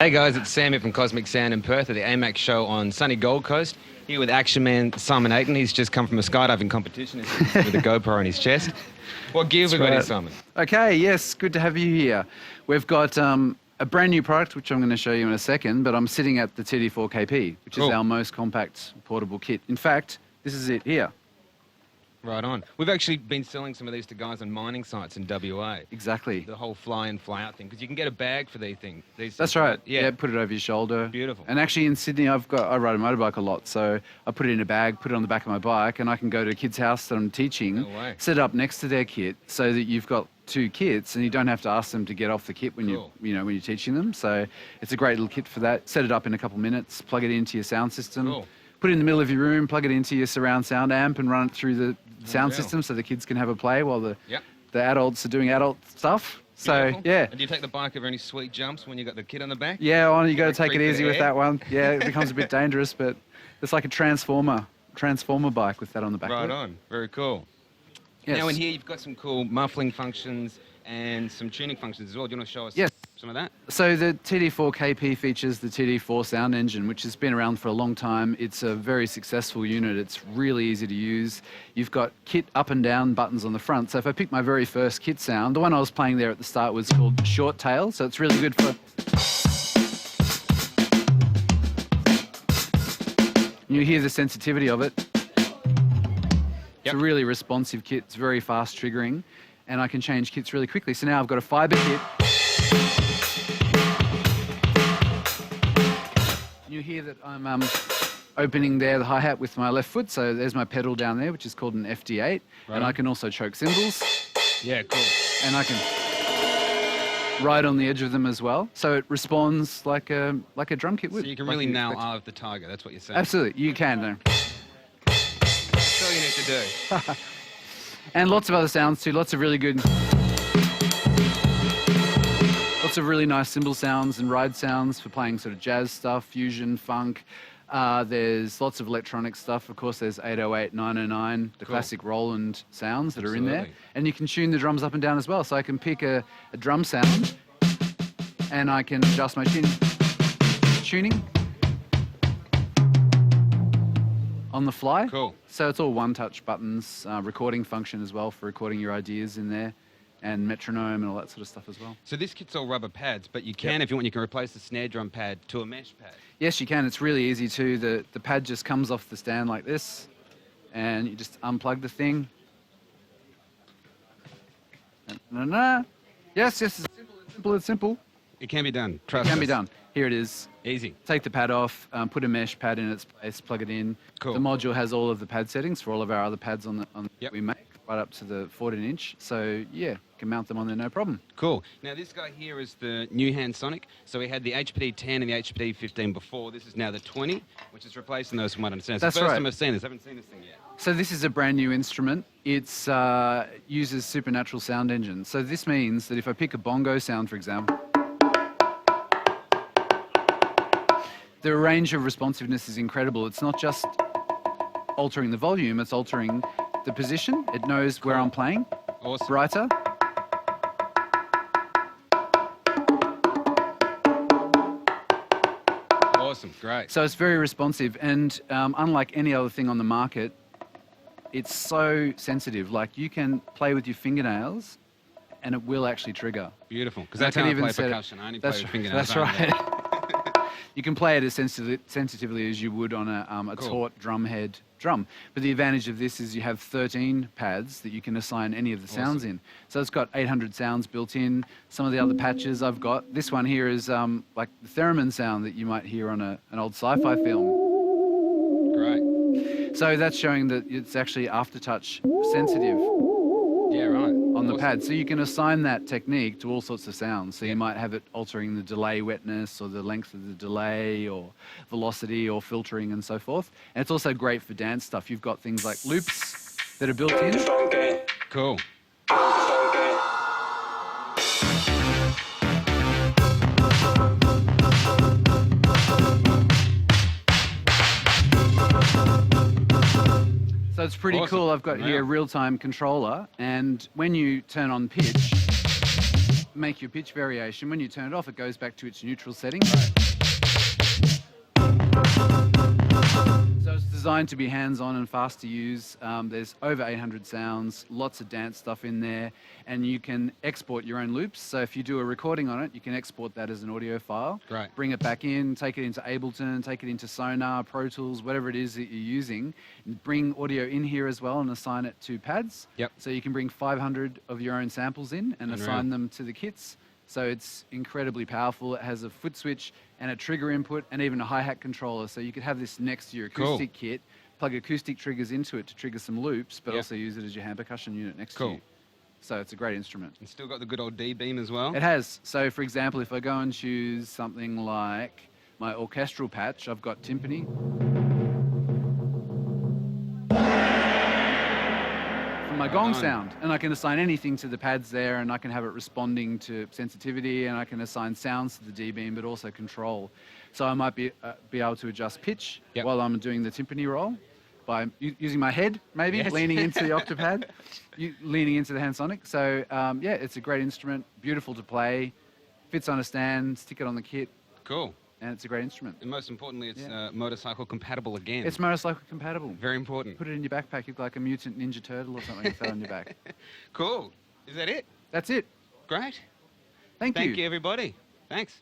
Hey guys, it's Sam here from Cosmic Sound in Perth at the AMAC show on sunny Gold Coast. Here with action man Simon Aiton. He's just come from a skydiving competition with a GoPro on his chest. What gear have we got here, Simon? Okay, yes, good to have you here. We've got a brand new product, which I'm going to show you in a second, but I'm sitting at the TD-4KP, which is our most compact portable kit. In fact, this is it here. Right on. We've actually been selling some of these to guys on mining sites in WA. Exactly. The whole fly in, fly out thing, because you can get a bag for these things. That's right. Yeah, put it over your shoulder. Beautiful. And actually in Sydney, I ride a motorbike a lot, so I put it in a bag, put it on the back of my bike, and I can go to a kid's house that I'm teaching, set it up next to their kit, so that you've got two kits, and you don't have to ask them to get off the kit when when you're teaching them. So it's a great little kit for that. Set it up in a couple of minutes, plug it into your sound system. Cool. Put it in the middle of your room, plug it into your surround sound amp, and run it through the sound system so the kids can have a play while the adults are doing adult stuff. So, yeah. And do you take the bike over any sweet jumps when you got the kid on the back? Yeah, well, you got to take it easy with that one. Yeah, it becomes a bit dangerous, but it's like a transformer bike with that on the back. Right on. Very cool. Yes. Now in here you've got some cool muffling functions and some tuning functions as well. Do you want to show us some of that? So the TD-4KP features the TD-4 sound engine, which has been around for a long time. It's a very successful unit. It's really easy to use. You've got kit up and down buttons on the front. So if I pick my very first kit sound, the one I was playing there at the start was called Short Tail. So it's really good for... You hear the sensitivity of it. It's a really responsive kit. It's very fast triggering, and I can change kits really quickly. So now I've got a fibre kit. You hear that I'm opening there the hi-hat with my left foot, so there's my pedal down there, which is called an FD8, and I can also choke cymbals. Yeah, cool. And I can ride on the edge of them as well, so it responds like a drum kit would. So you can really nail Eye of the Tiger, that's what you're saying? Absolutely, you can. That's all you need to do. And lots of other sounds too, lots of really nice cymbal sounds and ride sounds for playing sort of jazz stuff, fusion, funk. There's lots of electronic stuff. Of course, there's 808, 909, the classic Roland sounds that are in there. And you can tune the drums up and down as well. So I can pick a drum sound and I can adjust my tuning on the fly. Cool. So it's all one-touch buttons, recording function as well for recording your ideas in there, and metronome and all that sort of stuff as well. So this kit's all rubber pads, but you can, if you want, you can replace the snare drum pad to a mesh pad. Yes, you can. It's really easy too. The pad just comes off the stand like this, and you just unplug the thing. Yes, it's simple. It can be done. Trust us. It can us. be done. Here it is. Easy. Take the pad off, put a mesh pad in its place, plug it in. Cool. The module has all of the pad settings for all of our other pads on that we make, right up to the 14-inch. So, yeah, you can mount them on there, no problem. Cool. Now, this guy here is the new hand Sonic. So we had the HPD-10 and the HPD-15 before. This is now the 20, which is replacing those from what I understand. It's the first time I've seen this. I haven't seen this thing yet. So this is a brand new instrument. It uses supernatural sound engine. So this means that if I pick a bongo sound, for example, the range of responsiveness is incredible. It's not just altering the volume, it's altering the position. It knows where I'm playing. Awesome. Brighter. Awesome, great. So it's very responsive, and unlike any other thing on the market, it's so sensitive. Like, you can play with your fingernails and it will actually trigger. Beautiful, because that's how I play percussion. I only play with fingernails. That's right. You can play it as sensitively as you would on a taut drum head drum. But the advantage of this is you have 13 pads that you can assign any of the sounds in. So it's got 800 sounds built in. Some of the other patches I've got. This one here is like the theremin sound that you might hear on an old sci-fi film. Great. So that's showing that it's actually aftertouch sensitive. Yeah, right. On the pad. So you can assign that technique to all sorts of sounds. So you might have it altering the delay wetness or the length of the delay or velocity or filtering and so forth. And it's also great for dance stuff. You've got things like loops that are built in. Cool. So it's pretty cool. I've got here a real-time controller, and when you turn on pitch, make your pitch variation. When you turn it off, it goes back to its neutral setting. So it's designed to be hands-on and fast to use. There's over 800 sounds, lots of dance stuff in there, and you can export your own loops. So if you do a recording on it, you can export that as an audio file, Right. bring it back in, take it into Ableton, take it into Sonar, Pro Tools, whatever it is that you're using, and bring audio in here as well and assign it to pads. Yep. So you can bring 500 of your own samples in and Unreal. assign them to the kits. So it's incredibly powerful. It has a foot switch and a trigger input and even a hi-hat controller. So you could have this next to your acoustic kit, plug acoustic triggers into it to trigger some loops, but Yep. also use it as your hand percussion unit next to Cool. you. So it's a great instrument. It's still got the good old D-beam as well. It has. So for example, if I go and choose something like my orchestral patch, I've got timpani. My gong sound, and I can assign anything to the pads there, and I can have it responding to sensitivity, and I can assign sounds to the D-beam, but also control. So I might be able to adjust pitch Yep. while I'm doing the timpani roll by using my head, maybe Yes. leaning into the octapad, leaning into the hand sonic. So yeah, it's a great instrument, beautiful to play, fits on a stand, stick it on the kit, Cool. and it's a great instrument. And most importantly, it's Yeah. motorcycle compatible again. It's motorcycle compatible. very important. Put it in your backpack, you look like a mutant ninja turtle or something, throw it on your back. Cool. Is that it? That's it. Great. Thank you. Thank you, everybody. Thanks.